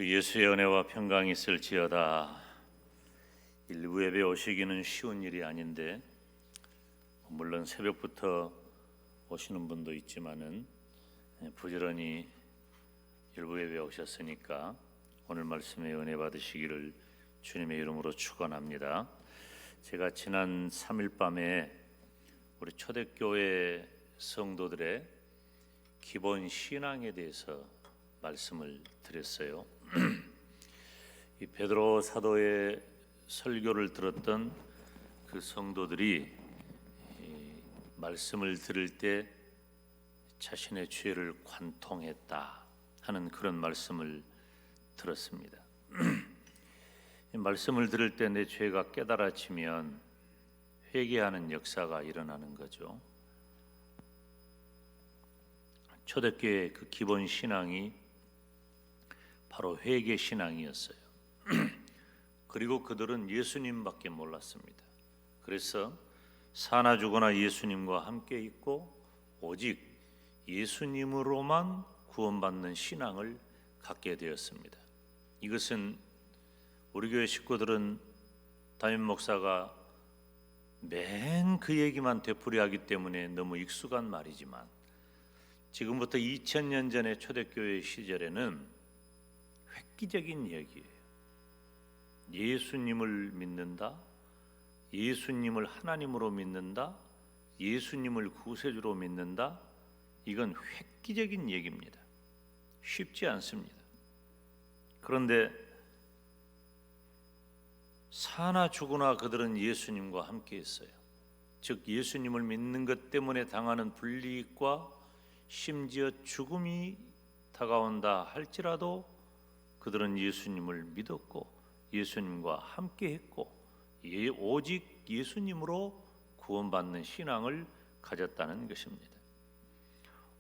주 예수의 은혜와 평강이 있을지어다. 일부 예배 오시기는 쉬운 일이 아닌데, 물론 새벽부터 오시는 분도 있지만은 부지런히 일부 예배 오셨으니까 오늘 말씀에 은혜 받으시기를 주님의 이름으로 축원합니다. 제가 지난 3일 밤에 우리 초대교회 성도들의 기본 신앙에 대해서 말씀을 드렸어요. 이 베드로 사도의 설교를 들었던 그 성도들이 말씀을 들을 때 자신의 죄를 관통했다 하는 그런 말씀을 들었습니다. 이 말씀을 들을 때 내 죄가 깨달아지면 회개하는 역사가 일어나는 거죠. 초대교회의 그 기본 신앙이 바로 회개 신앙이었어요. 그리고 그들은 예수님밖에 몰랐습니다. 그래서 사나 죽어나 예수님과 함께 있고 오직 예수님으로만 구원받는 신앙을 갖게 되었습니다. 이것은 우리 교회 식구들은 담임 목사가 맨 그 얘기만 되풀이하기 때문에 너무 익숙한 말이지만, 지금부터 2000년 전의 초대교회 시절에는 획기적인 얘기예요. 예수님을 믿는다, 예수님을 하나님으로 믿는다, 예수님을 구세주로 믿는다. 이건 획기적인 얘기입니다. 쉽지 않습니다. 그런데 사나 죽으나 그들은 예수님과 함께 있어요. 즉 예수님을 믿는 것 때문에 당하는 불이익과 심지어 죽음이 다가온다 할지라도 그들은 예수님을 믿었고 예수님과 함께 했고 오직 예수님으로 구원받는 신앙을 가졌다는 것입니다.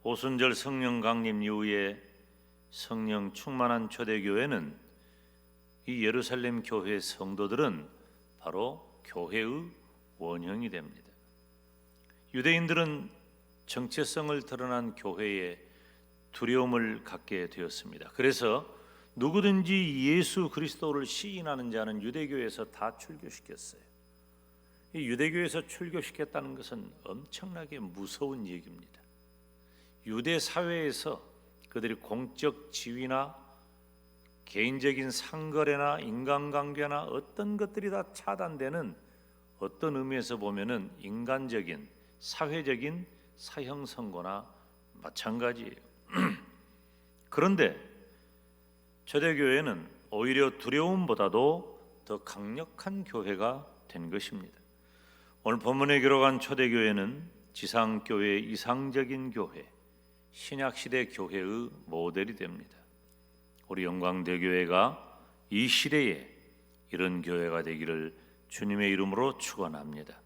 오순절 성령 강림 이후에 성령 충만한 초대교회는 이 예루살렘 교회 성도들은 바로 교회의 원형이 됩니다. 유대인들은 정체성을 드러난 교회에 두려움을 갖게 되었습니다. 그래서 누구든지 예수 그리스도를 시인하는 자는 유대교에서 다 출교시켰어요. 이 유대교에서 출교시켰다는 것은 엄청나게 무서운 얘기입니다. 유대 사회에서 그들이 공적 지위나 개인적인 상거래나 인간관계나 어떤 것들이 다 차단되는, 어떤 의미에서 보면은 인간적인 사회적인 사형 선고나 마찬가지예요. 그런데 초대교회는 오히려 두려움보다도 더 강력한 교회가 된 것입니다. 오늘 본문에 기록한 초대교회는 지상교회의 이상적인 교회, 신약시대 교회의 모델이 됩니다. 우리 영광대교회가 이 시대에 이런 교회가 되기를 주님의 이름으로 축원합니다.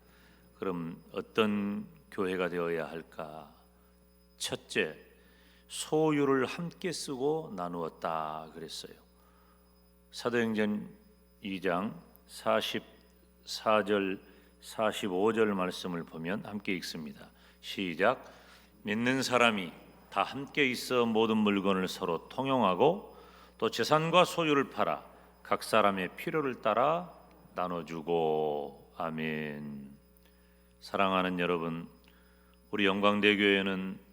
그럼 어떤 교회가 되어야 할까? 첫째, 소유를 함께 쓰고 나누었다 그랬어요. 사도행전 2장 44절 45절 말씀을 보면 함께 읽습니다. 시작. 믿는 사람이 다 함께 있어 모든 물건을 서로 통용하고 또 재산과 소유를 팔아 각 사람의 필요를 따라 나눠주고. 아멘. 사랑하는 여러분, 우리 영광대교회는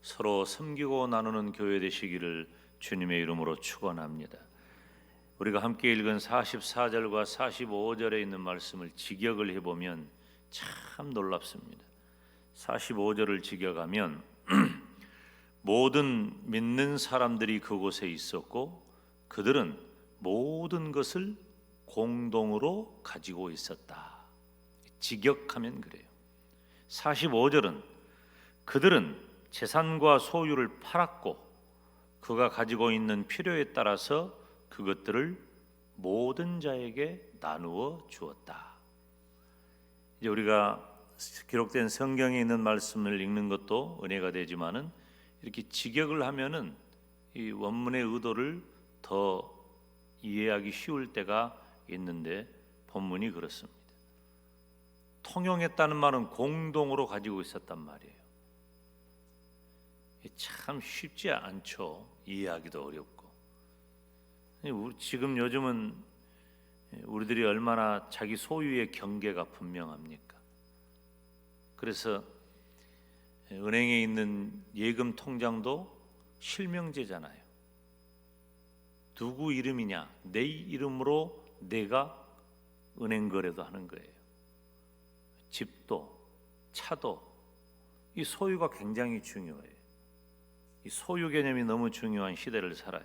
서로 섬기고 나누는 교회 되시기를 주님의 이름으로 축원합니다. 우리가 함께 읽은 44절과 45절에 있는 말씀을 직역을 해보면 참 놀랍습니다. 45절을 직역하면 모든 믿는 사람들이 그곳에 있었고 그들은 모든 것을 공동으로 가지고 있었다. 직역하면 그래요. 45절은 그들은 재산과 소유를 팔았고 그가 가지고 있는 필요에 따라서 그것들을 모든 자에게 나누어 주었다. 이제 우리가 기록된 성경에 있는 말씀을 읽는 것도 은혜가 되지만은 이렇게 직역을 하면은 이 원문의 의도를 더 이해하기 쉬울 때가 있는데 본문이 그렇습니다. 통용했다는 말은 공동으로 가지고 있었단 말이에요. 참 쉽지 않죠. 이해하기도 어렵고. 지금 요즘은 우리들이 얼마나 자기 소유의 경계가 분명합니까? 그래서 은행에 있는 예금 통장도 실명제잖아요. 누구 이름이냐? 내 이름으로 내가 은행 거래도 하는 거예요. 집도, 차도, 이 소유가 굉장히 중요해요. 이 소유 개념이 너무 중요한 시대를 살아요.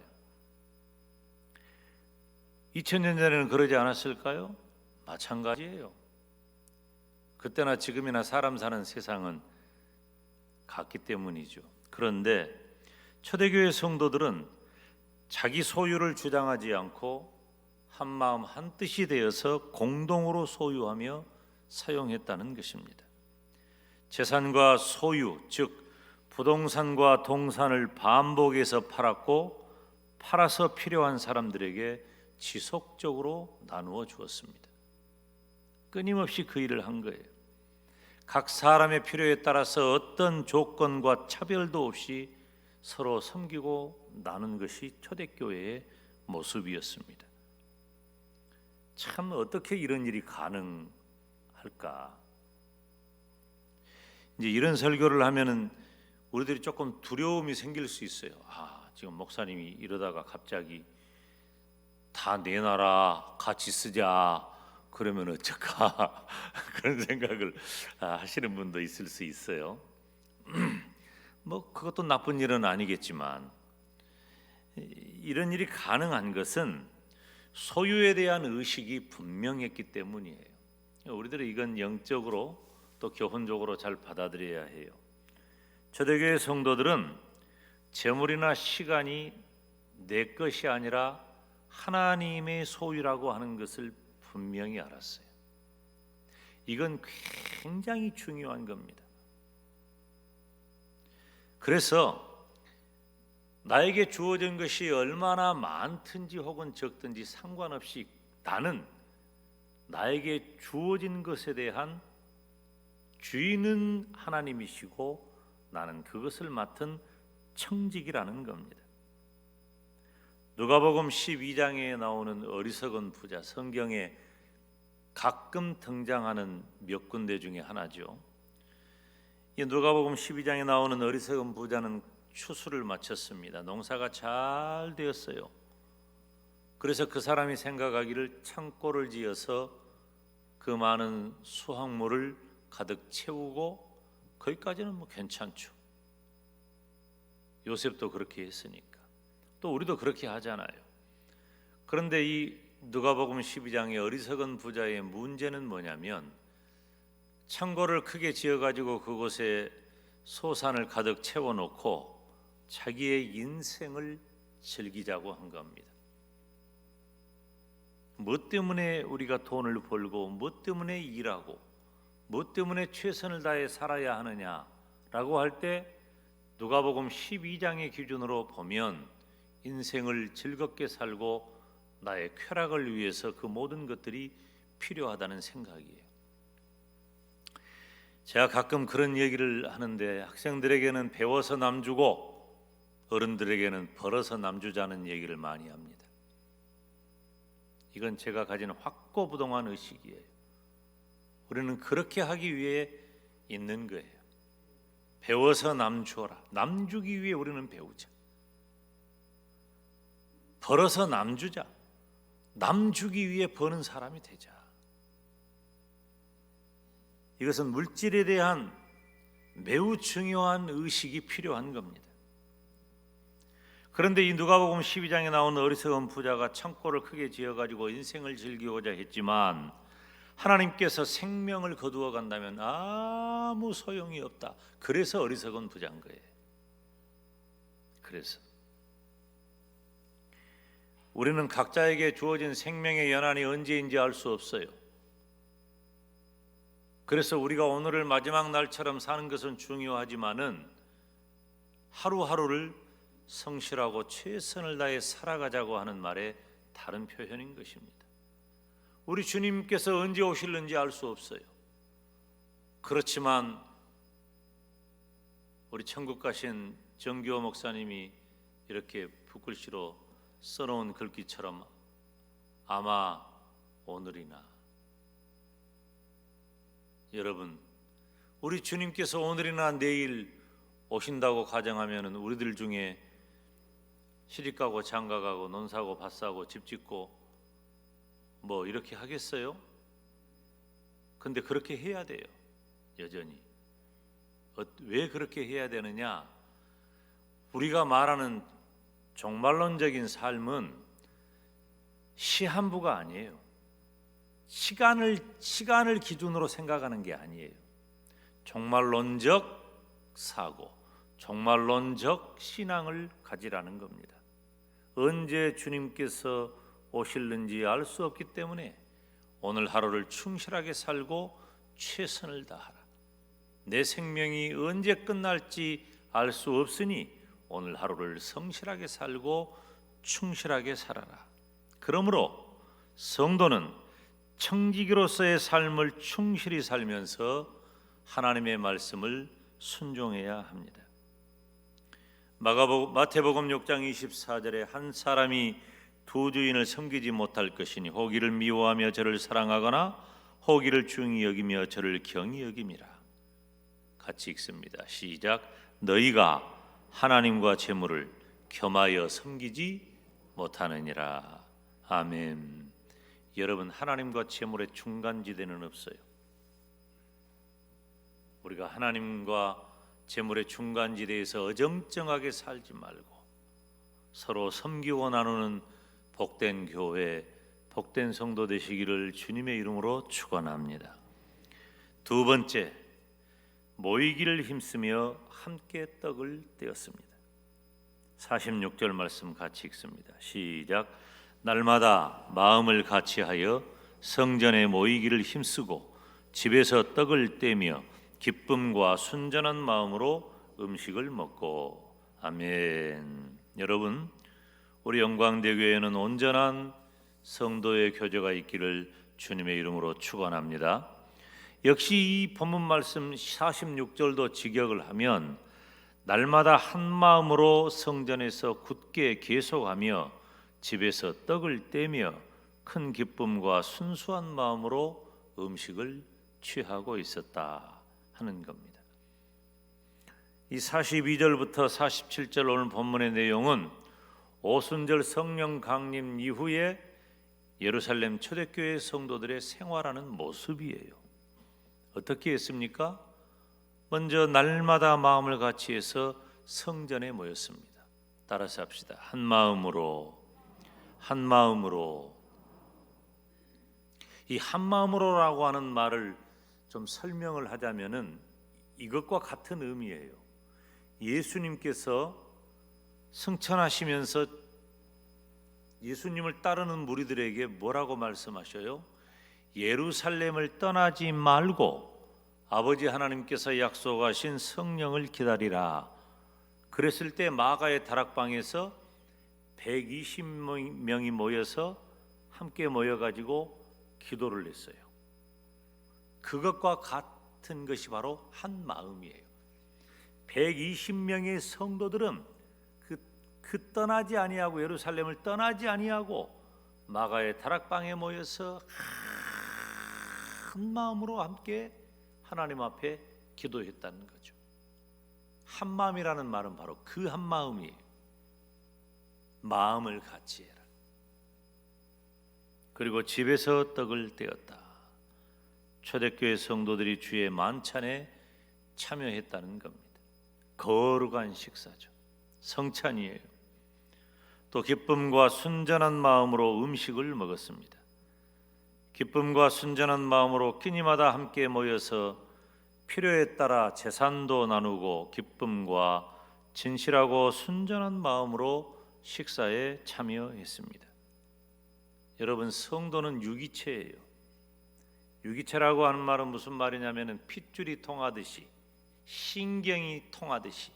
2000년 전에는 그러지 않았을까요? 마찬가지예요. 그때나 지금이나 사람 사는 세상은 같기 때문이죠. 그런데 초대교회 성도들은 자기 소유를 주장하지 않고 한 마음 한 뜻이 되어서 공동으로 소유하며 사용했다는 것입니다. 재산과 소유, 즉 부동산과 동산을 반복해서 팔았고 팔아서 필요한 사람들에게 지속적으로 나누어 주었습니다. 끊임없이 그 일을 한 거예요. 각 사람의 필요에 따라서 어떤 조건과 차별도 없이 서로 섬기고 나눈 것이 초대교회의 모습이었습니다. 참 어떻게 이런 일이 가능할까? 이제 이런 설교를 하면은 우리들이 조금 두려움이 생길 수 있어요. 지금 목사님이 이러다가 갑자기 다 내놔라, 같이 쓰자, 그러면 어쩔까? 그런 생각을 하시는 분도 있을 수 있어요. 뭐 그것도 나쁜 일은 아니겠지만 이런 일이 가능한 것은 소유에 대한 의식이 분명했기 때문이에요. 우리들은 이건 영적으로 또 교훈적으로 잘 받아들여야 해요. 초대교회 성도들은 재물이나 시간이 내 것이 아니라 하나님의 소유라고 하는 것을 분명히 알았어요. 이건 굉장히 중요한 겁니다. 그래서 나에게 주어진 것이 얼마나 많든지 혹은 적든지 상관없이 나는 나에게 주어진 것에 대한 주인은 하나님이시고 나는 그것을 맡은 청직이라는 겁니다. 누가복음 12장에 나오는 어리석은 부자, 성경에 가끔 등장하는 몇 군데 중에 하나죠. 이 누가복음 12장에 나오는 어리석은 부자는 추수를 마쳤습니다. 농사가 잘 되었어요. 그래서 그 사람이 생각하기를 창고를 지어서 그 많은 수확물을 가득 채우고 거기까지는 뭐 괜찮죠. 요셉도 그렇게 했으니까. 또 우리도 그렇게 하잖아요. 그런데 이 누가복음 12장의 어리석은 부자의 문제는 뭐냐면 창고를 크게 지어가지고 그곳에 소산을 가득 채워놓고 자기의 인생을 즐기자고 한 겁니다. 뭐 때문에 우리가 돈을 벌고 뭐 때문에 일하고 뭐 때문에 최선을 다해 살아야 하느냐라고 할 때 누가복음 12장의 기준으로 보면 인생을 즐겁게 살고 나의 쾌락을 위해서 그 모든 것들이 필요하다는 생각이에요. 제가 가끔 그런 얘기를 하는데 학생들에게는 배워서 남주고 어른들에게는 벌어서 남주자는 얘기를 많이 합니다. 이건 제가 가진 확고부동한 의식이에요. 우리는 그렇게 하기 위해 있는 거예요. 배워서 남주어라. 남주기 위해 우리는 배우자. 벌어서 남주자. 남주기 위해 버는 사람이 되자. 이것은 물질에 대한 매우 중요한 의식이 필요한 겁니다. 그런데 이 누가복음 12장에 나오는 어리석은 부자가 창고를 크게 지어가지고 인생을 즐기고자 했지만 하나님께서 생명을 거두어 간다면 아무 소용이 없다. 그래서 어리석은 부자인 거예요. 그래서 우리는 각자에게 주어진 생명의 연한이 언제인지 알 수 없어요. 그래서 우리가 오늘을 마지막 날처럼 사는 것은 중요하지만은 하루하루를 성실하고 최선을 다해 살아가자고 하는 말의 다른 표현인 것입니다. 우리 주님께서 언제 오실는지 알 수 없어요. 그렇지만 우리 천국 가신 정규호 목사님이 이렇게 붓글씨로 써놓은 글귀처럼 아마 오늘이나. 여러분, 우리 주님께서 오늘이나 내일 오신다고 가정하면 우리들 중에 시집가고 장가가고 논사고 밭사고 집짓고 뭐 이렇게 하겠어요? 근데 그렇게 해야 돼요. 여전히. 왜 그렇게 해야 되느냐? 우리가 말하는 종말론적인 삶은 시한부가 아니에요. 시간을 기준으로 생각하는 게 아니에요. 종말론적 사고, 종말론적 신앙을 가지라는 겁니다. 언제 주님께서 오실는지 알 수 없기 때문에 오늘 하루를 충실하게 살고 최선을 다하라. 내 생명이 언제 끝날지 알 수 없으니 오늘 하루를 성실하게 살고 충실하게 살아라. 그러므로 성도는 청지기로서의 삶을 충실히 살면서 하나님의 말씀을 순종해야 합니다. 마태복음 6장 24절에 한 사람이 두 주인을 섬기지 못할 것이니 호기를 미워하며 저를 사랑하거나 호기를 중히 여기며 저를 경히 여김이라. 같이 읽습니다. 시작. 너희가 하나님과 재물을 겸하여 섬기지 못하느니라. 아멘. 여러분, 하나님과 재물의 중간지대는 없어요. 우리가 하나님과 재물의 중간지대에서 어정쩡하게 살지 말고 서로 섬기고 나누는 복된 교회, 복된 성도 되시기를 주님의 이름으로 축원합니다. 두 번째, 모이기를 힘쓰며 함께 떡을 떼었습니다. 46절 말씀 같이 읽습니다. 시작. 날마다 마음을 같이하여 성전에 모이기를 힘쓰고 집에서 떡을 떼며 기쁨과 순전한 마음으로 음식을 먹고. 아멘. 여러분, 우리 영광대교회는 온전한 성도의 교제가 있기를 주님의 이름으로 축원합니다. 역시 이 본문 말씀 46절도 직역을 하면 날마다 한 마음으로 성전에서 굳게 계속하며 집에서 떡을 떼며 큰 기쁨과 순수한 마음으로 음식을 취하고 있었다 하는 겁니다. 이 42절부터 47절 오늘 본문의 내용은 오순절 성령 강림 이후에 예루살렘 초대교회 성도들의 생활하는 모습이에요. 어떻게 했습니까? 먼저 날마다 마음을 같이해서 성전에 모였습니다. 따라서 합시다. 한 마음으로, 한 마음으로. 이 한 마음으로라고 하는 말을 좀 설명을 하자면은 이것과 같은 의미예요. 예수님께서 승천하시면서 예수님을 따르는 무리들에게 뭐라고 말씀하셔요? 예루살렘을 떠나지 말고 아버지 하나님께서 약속하신 성령을 기다리라. 그랬을 때 마가의 다락방에서 120명이 모여서 함께 모여가지고 기도를 했어요. 그것과 같은 것이 바로 한 마음이에요. 120명의 성도들은 그 떠나지 아니하고 예루살렘을 떠나지 아니하고 마가의 다락방에 모여서 한 마음으로 함께 하나님 앞에 기도했다는 거죠. 한 마음이라는 말은 바로 그 한 마음이에요. 마음을 같이 해라. 그리고 집에서 떡을 떼었다. 초대교회 성도들이 주의 만찬에 참여했다는 겁니다. 거룩한 식사죠. 성찬이에요. 또 기쁨과 순전한 마음으로 음식을 먹었습니다. 기쁨과 순전한 마음으로 끼니마다 함께 모여서 필요에 따라 제산도 나누고 기쁨과 진실하고 순전한 마음으로 식사에 참여했습니다. 여러분, 성도는 유기체예요. 유기체라고 하는 말은 무슨 말이냐면은 핏줄이 통하듯이, 신경이 통하듯이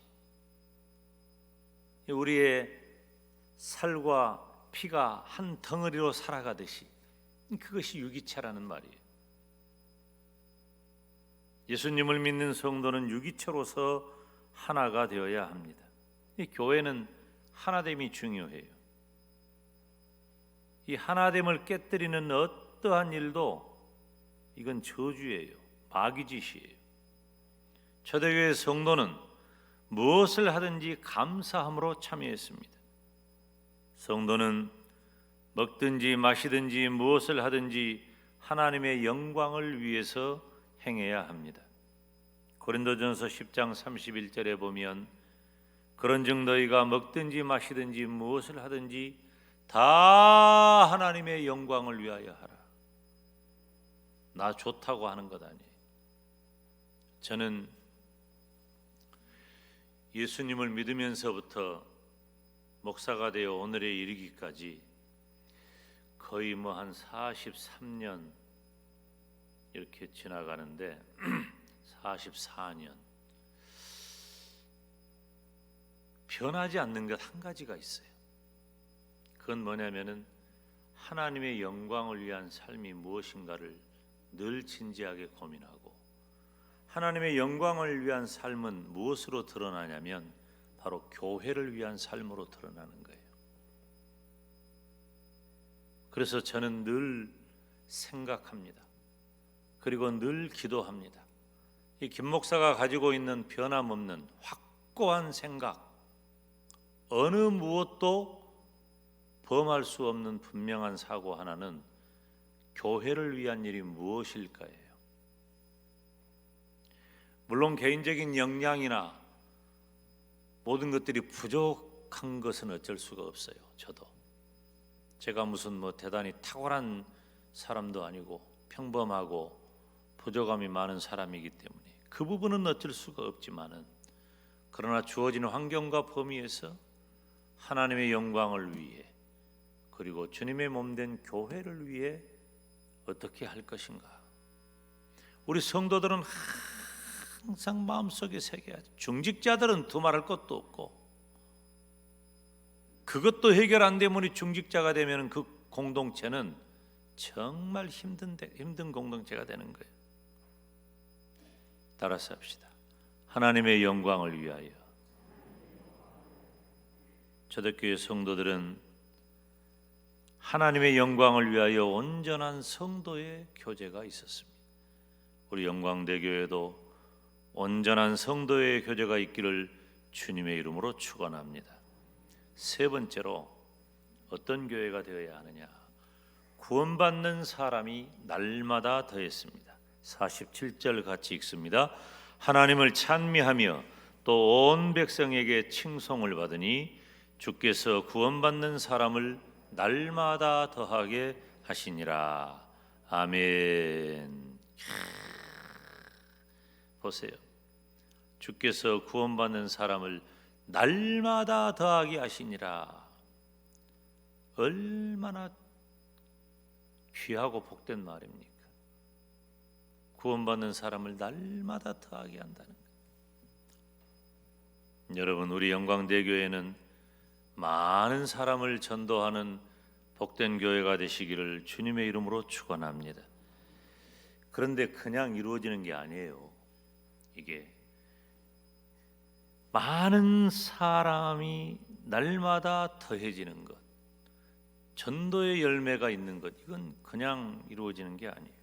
우리의 살과 피가 한 덩어리로 살아가듯이, 그것이 유기체라는 말이에요. 예수님을 믿는 성도는 유기체로서 하나가 되어야 합니다. 이 교회는 하나됨이 중요해요. 이 하나됨을 깨뜨리는 어떠한 일도 이건 저주예요. 마귀짓이에요. 초대교회 성도는 무엇을 하든지 감사함으로 참여했습니다. 성도는 먹든지 마시든지 무엇을 하든지 하나님의 영광을 위해서 행해야 합니다. 고린도전서 10장 31절에 보면 그런즉 너희가 먹든지 마시든지 무엇을 하든지 다 하나님의 영광을 위하여 하라. 나 좋다고 하는 것 아니에요. 저는 예수님을 믿으면서부터 목사가 되어 오늘에 이르기까지 거의 한 43년 이렇게 지나가는데 44년 변하지 않는 것 한 가지가 있어요. 그건 뭐냐면은 하나님의 영광을 위한 삶이 무엇인가를 늘 진지하게 고민하고, 하나님의 영광을 위한 삶은 무엇으로 드러나냐면 바로 교회를 위한 삶으로 드러나는 거예요. 그래서 저는 늘 생각합니다. 그리고 늘 기도합니다. 이 김 목사가 가지고 있는 변함없는 확고한 생각, 어느 무엇도 범할 수 없는 분명한 사고 하나는 교회를 위한 일이 무엇일까요? 물론 개인적인 역량이나 모든 것들이 부족한 것은 어쩔 수가 없어요. 저도 제가 무슨 대단히 탁월한 사람도 아니고 평범하고 부족함이 많은 사람이기 때문에 그 부분은 어쩔 수가 없지만은, 그러나 주어진 환경과 범위에서 하나님의 영광을 위해, 그리고 주님의 몸된 교회를 위해 어떻게 할 것인가. 우리 성도들은 항상 마음속에 새겨야죠. 중직자들은 두말할 것도 없고, 그것도 해결 안 되면 중직자가 되면 그 공동체는 정말 힘든 공동체가 되는 거예요. 따라서 합시다. 하나님의 영광을 위하여. 초대교회 성도들은 하나님의 영광을 위하여 온전한 성도의 교제가 있었습니다. 우리 영광대교회도 온전한 성도의 교제가 있기를 주님의 이름으로 축원합니다. 세 번째로 어떤 교회가 되어야 하느냐? 구원받는 사람이 날마다 더했습니다. 47절 같이 읽습니다. 하나님을 찬미하며 또 온 백성에게 칭송을 받으니 주께서 구원받는 사람을 날마다 더하게 하시니라. 아멘. 보세요. 주께서 구원받는 사람을 날마다 더하게 하시니라. 얼마나 귀하고 복된 말입니까? 구원받는 사람을 날마다 더하게 한다는 것. 여러분, 우리 영광대교회는 많은 사람을 전도하는 복된 교회가 되시기를 주님의 이름으로 축원합니다. 그런데 그냥 이루어지는 게 아니에요. 이게 많은 사람이 날마다 더해지는 것, 전도의 열매가 있는 것, 이건 그냥 이루어지는 게 아니에요.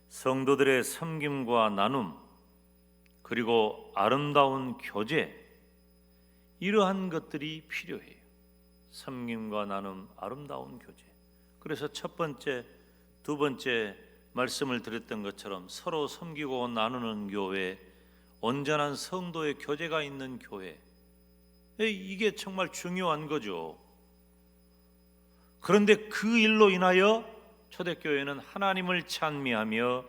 성도들의 섬김과 나눔, 그리고 아름다운 교제, 이러한 것들이 필요해요. 섬김과 나눔, 아름다운 교제. 그래서 첫 번째, 두 번째 말씀을 드렸던 것처럼 서로 섬기고 나누는 교회, 온전한 성도의 교제가 있는 교회, 이게 정말 중요한 거죠. 그런데 그 일로 인하여 초대교회는 하나님을 찬미하며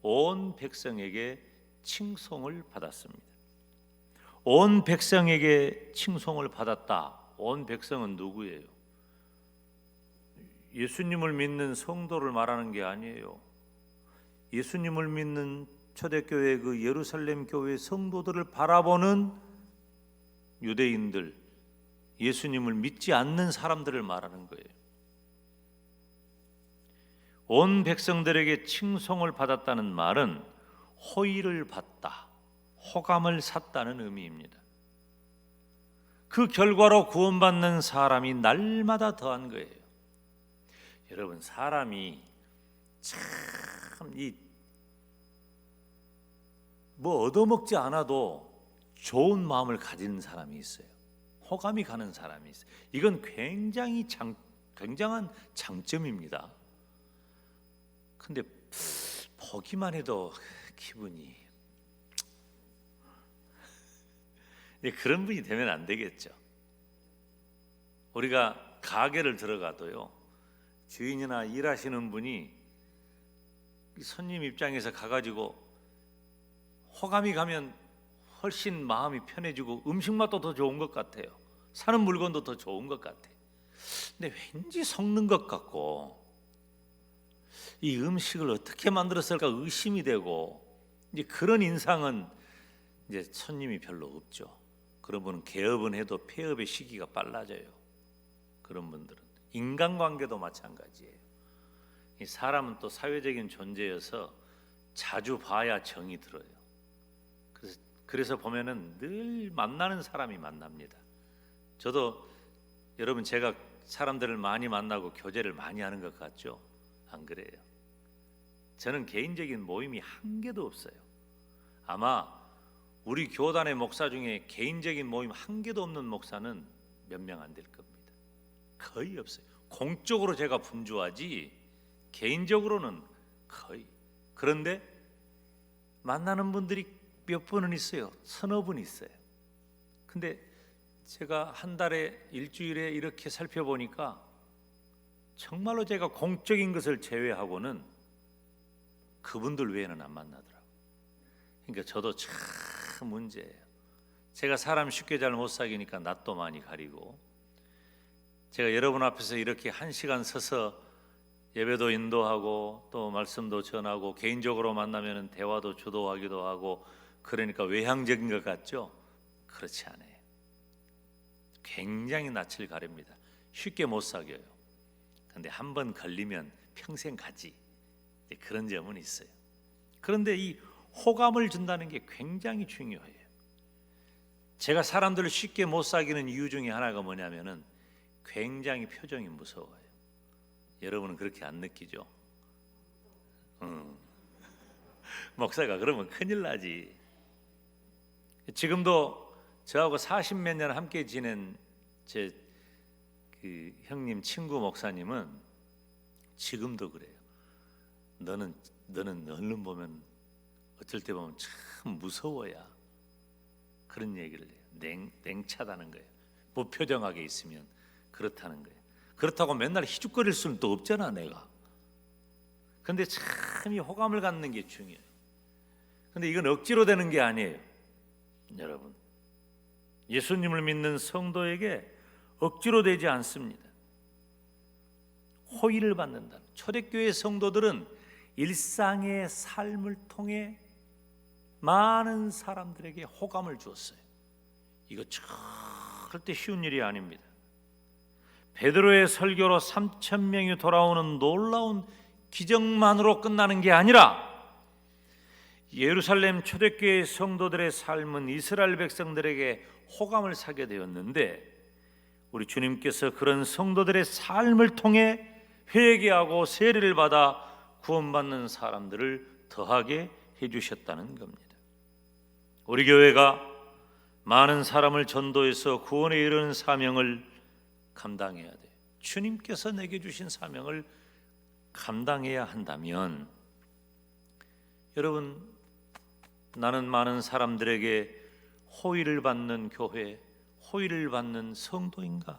온 백성에게 칭송을 받았습니다. 온 백성에게 칭송을 받았다. 온 백성은 누구예요? 예수님을 믿는 성도를 말하는 게 아니에요. 예수님을 믿는 초대교회 그 예루살렘 교회 성도들을 바라보는 유대인들, 예수님을 믿지 않는 사람들을 말하는 거예요. 온 백성들에게 칭송을 받았다는 말은 호의를 받다, 호감을 샀다는 의미입니다. 그 결과로 구원받는 사람이 날마다 더한 거예요. 여러분, 사람이 참 뭐 얻어먹지 않아도 좋은 마음을 가지는 사람이 있어요. 호감이 가는 사람이 있어요. 이건 굉장한 장점입니다. 근데 보기만 해도 기분이 그런 분이 되면 안 되겠죠. 우리가 가게를 들어가도요, 주인이나 일하시는 분이 손님 입장에서 가가지고 호감이 가면 훨씬 마음이 편해지고 음식 맛도 더 좋은 것 같아요. 사는 물건도 더 좋은 것 같아요. 근데 왠지 섞는 것 같고 이 음식을 어떻게 만들었을까 의심이 되고, 이제 그런 인상은 이제 손님이 별로 없죠. 그런 분은 개업은 해도 폐업의 시기가 빨라져요. 그런 분들은 인간관계도 마찬가지예요. 이 사람은 또 사회적인 존재여서 자주 봐야 정이 들어요. 그래서 보면은 늘 만나는 사람이 만납니다. 저도 여러분, 제가 사람들을 많이 만나고 교제를 많이 하는 것 같죠? 안 그래요? 저는 개인적인 모임이 한 개도 없어요. 아마 우리 교단의 목사 중에 개인적인 모임 한 개도 없는 목사는 몇 명 안 될 겁니다. 거의 없어요. 공적으로 제가 분주하지 개인적으로는 거의. 그런데 만나는 분들이 몇 분은 있어요. 서너 분 있어요. 근데 제가 한 달에 일주일에 이렇게 살펴보니까 정말로 제가 공적인 것을 제외하고는 그분들 외에는 안 만나더라고요. 그러니까 저도 참 문제예요. 제가 사람 쉽게 잘 못 사귀니까 낯도 많이 가리고, 제가 여러분 앞에서 이렇게 1시간 서서 예배도 인도하고 또 말씀도 전하고 개인적으로 만나면 대화도 주도하기도 하고, 그러니까 외향적인 것 같죠? 그렇지 않아요. 굉장히 낯을 가립니다. 쉽게 못 사귀어요. 근데 한 번 걸리면 평생 가지, 그런 점은 있어요. 그런데 이 호감을 준다는 게 굉장히 중요해요. 제가 사람들을 쉽게 못 사귀는 이유 중에 하나가 뭐냐면은 굉장히 표정이 무서워요. 여러분은 그렇게 안 느끼죠? 목사가 그러면 큰일 나지. 지금도 저하고 40몇 년 함께 지낸 제 그 형님 친구 목사님은 지금도 그래요. 너는 얼른 보면 어쩔 때 보면 참 무서워야, 그런 얘기를 해요. 냉차다는 거예요. 무표정하게 있으면 그렇다는 거예요. 그렇다고 맨날 희죽거릴 수는 또 없잖아, 내가. 근데 참 이 호감을 갖는 게 중요해요. 근데 이건 억지로 되는 게 아니에요. 여러분, 예수님을 믿는 성도에게 억지로 되지 않습니다. 호의를 받는다. 초대교회 성도들은 일상의 삶을 통해 많은 사람들에게 호감을 주었어요. 이거 절대 쉬운 일이 아닙니다. 베드로의 설교로 3,000명이 돌아오는 놀라운 기적만으로 끝나는 게 아니라, 예루살렘 초대교회 성도들의 삶은 이스라엘 백성들에게 호감을 사게 되었는데, 우리 주님께서 그런 성도들의 삶을 통해 회개하고 세례를 받아 구원받는 사람들을 더하게 해주셨다는 겁니다. 우리 교회가 많은 사람을 전도해서 구원에 이르는 사명을 감당해야 돼요. 주님께서 내게 주신 사명을 감당해야 한다면, 여러분, 나는 많은 사람들에게 호의를 받는 교회, 호의를 받는 성도인가?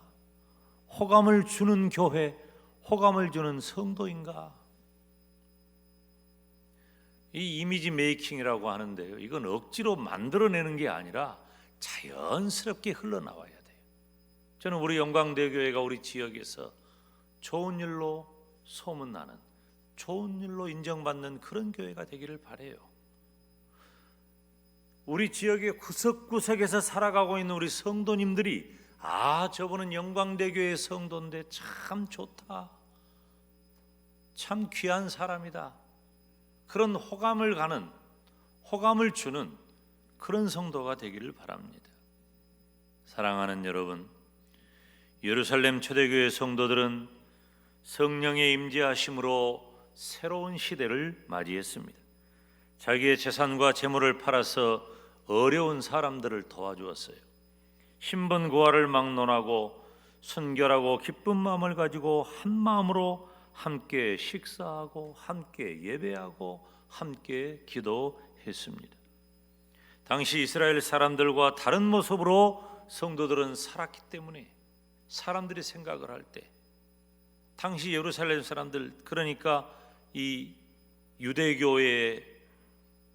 호감을 주는 교회, 호감을 주는 성도인가? 이 이미지 메이킹이라고 하는데요, 이건 억지로 만들어내는 게 아니라 자연스럽게 흘러나와야 돼요. 저는 우리 영광대교회가 우리 지역에서 좋은 일로 소문나는, 좋은 일로 인정받는 그런 교회가 되기를 바라요. 우리 지역의 구석구석에서 살아가고 있는 우리 성도님들이, 저분은 영광대교회 성도인데 참 좋다, 참 귀한 사람이다, 그런 호감을 가는, 호감을 주는 그런 성도가 되기를 바랍니다. 사랑하는 여러분, 예루살렘 초대교회 성도들은 성령의 임재하심으로 새로운 시대를 맞이했습니다. 자기의 재산과 재물을 팔아서 어려운 사람들을 도와주었어요. 신분고하를 막론하고 순결하고 기쁜 마음을 가지고 한 마음으로 함께 식사하고 함께 예배하고 함께 기도했습니다. 당시 이스라엘 사람들과 다른 모습으로 성도들은 살았기 때문에 사람들이 생각을 할 때 당시 예루살렘 사람들, 그러니까 이 유대교에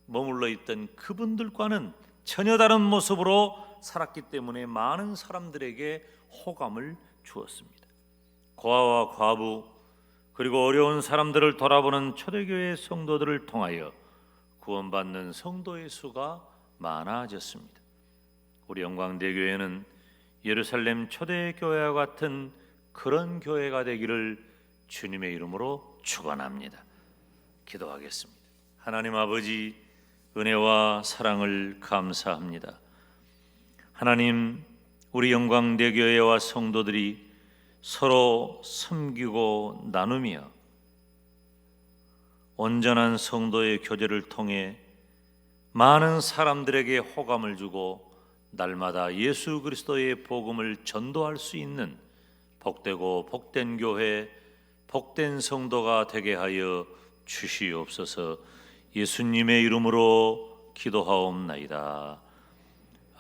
머물러 있던 그분들과는 전혀 다른 모습으로 살았기 때문에 많은 사람들에게 호감을 주었습니다. 고아와 과부 그리고 어려운 사람들을 돌아보는 초대교회 성도들을 통하여 구원받는 성도의 수가 많아졌습니다. 우리 영광대교회는 예루살렘 초대교회와 같은 그런 교회가 되기를 주님의 이름으로 축원합니다. 기도하겠습니다. 하나님 아버지, 은혜와 사랑을 감사합니다. 하나님, 우리 영광대교회와 성도들이 서로 섬기고 나누며 온전한 성도의 교제를 통해 많은 사람들에게 호감을 주고 날마다 예수 그리스도의 복음을 전도할 수 있는 복되고 복된 교회, 복된 성도가 되게 하여 주시옵소서. 예수님의 이름으로 기도하옵나이다.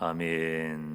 아멘.